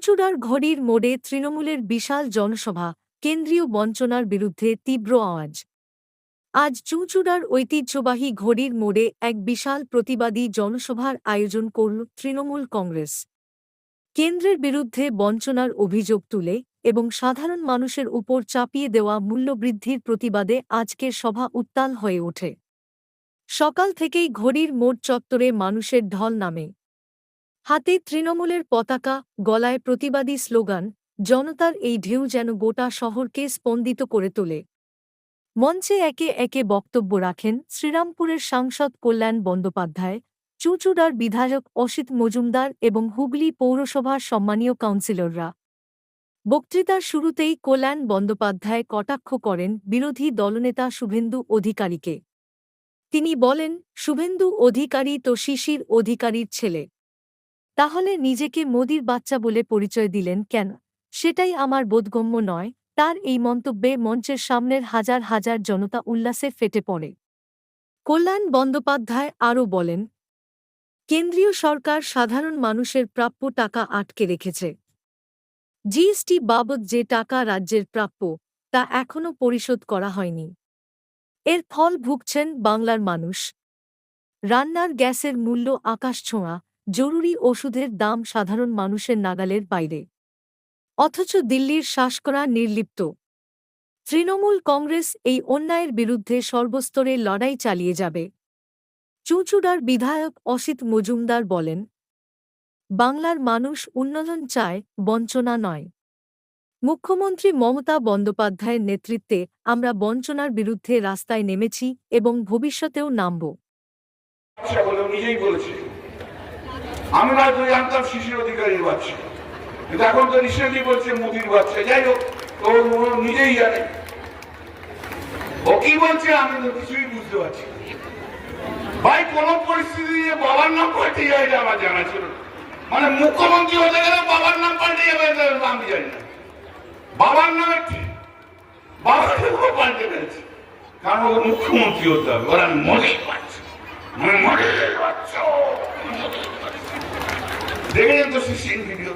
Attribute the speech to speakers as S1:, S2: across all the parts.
S1: চুঁচুড়ার ঘড়ির মোড়ে তৃণমূলের বিশাল জনসভা, কেন্দ্রীয় বঞ্চনার বিরুদ্ধে তীব্র আওয়াজ। আজ চুঁচুড়ার ঐতিহ্যবাহী ঘড়ির মোড়ে এক বিশাল প্রতিবাদী জনসভার আয়োজন করল তৃণমূল কংগ্রেস। কেন্দ্রের বিরুদ্ধে বঞ্চনার অভিযোগ তুলে এবং সাধারণ মানুষের উপর চাপিয়ে দেওয়া মূল্যবৃদ্ধির প্রতিবাদে আজকের সভা উত্তাল হয়ে ওঠে। সকাল থেকেই ঘড়ির মোড় চত্বরে মানুষের ঢল নামে। হাতে তৃণমূলের পতাকা, গলায় প্রতিবাদী স্লোগান, জনতার এই ঢেউ যেন গোটা শহরকে স্পন্দিত করে তোলে। মঞ্চে একে একে বক্তব্য রাখেন শ্রীরামপুরের সাংসদ কল্যাণ বন্দ্যোপাধ্যায়, চুঁচুড়ার বিধায়ক অসিত মজুমদার এবং হুগলি পৌরসভার সম্মানীয় কাউন্সিলররা। বক্তৃতার শুরুতেই কল্যাণ বন্দ্যোপাধ্যায় কটাক্ষ করেন বিরোধী দলনেতা শুভেন্দু অধিকারীকে। তিনি বলেন, শুভেন্দু অধিকারী তো শিশির অধিকারীর ছেলে। তাহলে নিজেকে মোদির বাচ্চা বলে পরিচয় দিলেন কেন? সেটাই আমার বোধগম্য নয়। তার এই মন্তব্যে মঞ্চের সামনের হাজার হাজার জনতা উল্লাসে ফেটে পড়ে। কল্যাণ বন্দ্যোপাধ্যায় আরও বলেন, কেন্দ্রীয় সরকার সাধারণ মানুষের প্রাপ্য টাকা আটকে রেখেছে। জিএসটি বাবদ যে টাকা রাজ্যের প্রাপ্য, তা এখনও পরিশোধ করা হয়নি। এর ফল ভুগছেন বাংলার মানুষ। রান্নার গ্যাসের মূল্য আকাশছোঁয়া, জরুরি ওষুধের দাম সাধারণ মানুষের নাগালের বাইরে। অথচ দিল্লির শাসকরা নির্লিপ্ত। তৃণমূল কংগ্রেস এই অন্যায়ের বিরুদ্ধে সর্বস্তরে লড়াই চালিয়ে যাবে। চুঁচুড়ার বিধায়ক অসিত মজুমদার বলেন, বাংলার মানুষ উন্নয়ন চায়, বঞ্চনা নয়। মুখ্যমন্ত্রী মমতা বন্দ্যোপাধ্যায়ের নেতৃত্বে আমরা বঞ্চনার বিরুদ্ধে রাস্তায় নেমেছি এবং ভবিষ্যতেও নামব।
S2: আমি রাজ্যে জানতাম শিশির অধিকারীর বাচ্চা, কিন্তু এখন তো রিসেন্টলি বলছে মোদির বাচ্চা। যাই হোক, ও নিজেই জানে ও কি বলছে, আমি তো কিছুই বুঝতে পারছি। ভাই, কোন পরিস্থিতি নিয়ে বাবার নাম পাল্টে যায় এটা আমার জানা ছিল। মানে মুখ্যমন্ত্রী হতে গেলে বাবার নাম পাল্টে যাবে আমি জানি না। বাবার নামে ঠিক বাবার নামও পাল্টে গেছে, কারণ ও মুখ্যমন্ত্রী হতে হবে। ওরা মোদির বাচ্চা, মোদির বাচ্চা দেখেছেন তো শিশির ভিডিও,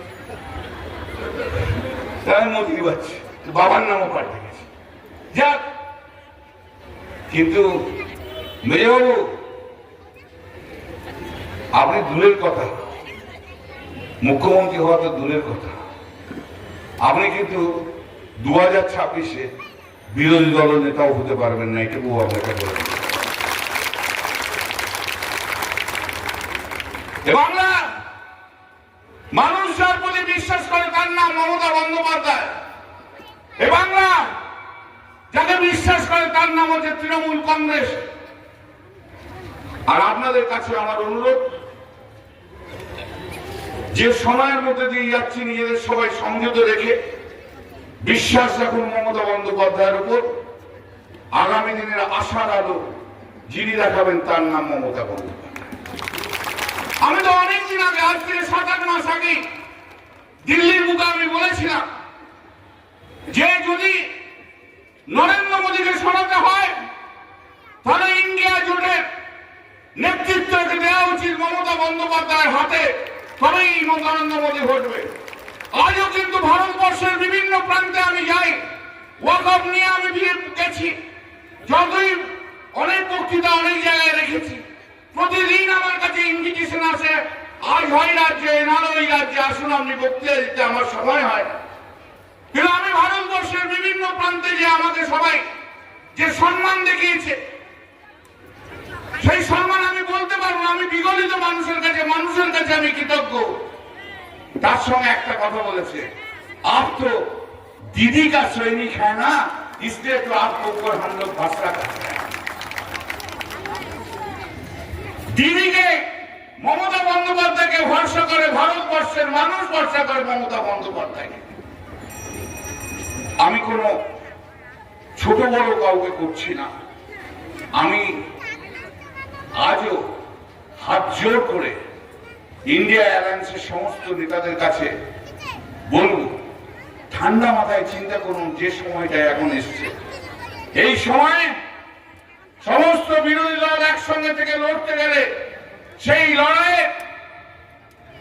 S2: মোদির বাচ্চা, বাবার নামও পাল্টে গেছে। যাক, কিন্তু মেজবাবু, আপনি দূরের কথা, মুখ্যমন্ত্রী হওয়া তো দূরের কথা, আপনি কিন্তু 2026-এ বিরোধী দলের নেতাও হতে পারবেন না, এটুকু আপনাকে বলেন। বাংলা মানুষ যার প্রতি বিশ্বাস করে তার নাম মমতা বন্দ্যোপাধ্যায়। এ বাংলা যাকে বিশ্বাস করে তার নাম হচ্ছে তৃণমূল কংগ্রেস। আর আপনাদের কাছে আমার অনুরোধ, যে সময়ের মধ্যে দিয়ে যাচ্ছি নিজেদের সবাই সংযত রেখে বিশ্বাস রাখুন মমতা বন্দ্যোপাধ্যায়ের উপর। আগামী দিনের আশার আলো যিনি দেখাবেন তার নাম মমতা বন্দ্যোপাধ্যায়। আমি তো অনেকদিন আগে, আজ থেকে 7-8 মাস আগে দিল্লির মুখে আমি বলেছিলাম যে যদি নরেন্দ্র মোদীকে সরাতে হয় তাহলে ইন্ডিয়া জোটের নেতৃত্ব দেওয়া উচিত মমতা বন্দ্যোপাধ্যায়ের হাতে, তবেই নরেন্দ্র মোদী ঘটবে। আজও কিন্তু ভারতবর্ষের বিভিন্ন প্রান্তে আমি যাই, ওয়াকফ নিয়ে আমি গেছি, যতই অনেক বক্তৃতা অনেক জায়গায় রেখেছি, প্রতিদিন আমার কাছে ইনভিটেশন আসে, আজ হয় রাজ্যে, নাহলে ওই রাজ্যে আসুন, আপনি বক্তৃতা দিতে আমার সময় হয়। কিন্তু আমি ভারতবর্ষের বিভিন্ন প্রান্তে যে আমাকে সবাই যে সম্মান দেখিয়েছে, সেই সম্মান আমি বলতে পারবো না। আমি বিগলিত মানুষের কাছে আমি কৃতজ্ঞ। তার সঙ্গে একটা কথা বলেছে, আপ তো দিদি কা সৈনিক হ্যাঁ না, इसलिए तो आपको ऊपर हम लोग भरोसा करते हैं। দিদিকে, মমতা বন্দ্যোপাধ্যায়কে ভরসা করে ভারতবর্ষের মানুষ, ভরসা করে মমতা বন্দ্যোপাধ্যায়কে। আমি কোন ছোট বড় কাউকে করছি না। আমি আজও হাত জোর করে ইন্ডিয়া অ্যালায়েন্সের সমস্ত নেতাদের কাছে বলবো, ঠান্ডা মাথায় চিন্তা করুন, যে সময়টা এখন এসছে, এই সময়ে সমস্ত বিরোধী দল একসঙ্গে থেকে লড়তে গেলে সেই লড়াইয়ে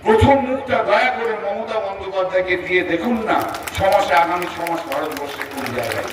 S2: প্রথম মুখটা দয়া করে মমতা বন্দ্যোপাধ্যায় বন্দ্যোপাধ্যায়কে দিয়ে দেখুন না সমাজে, আগামী সমাজ ভারতবর্ষে কোন জায়গায়।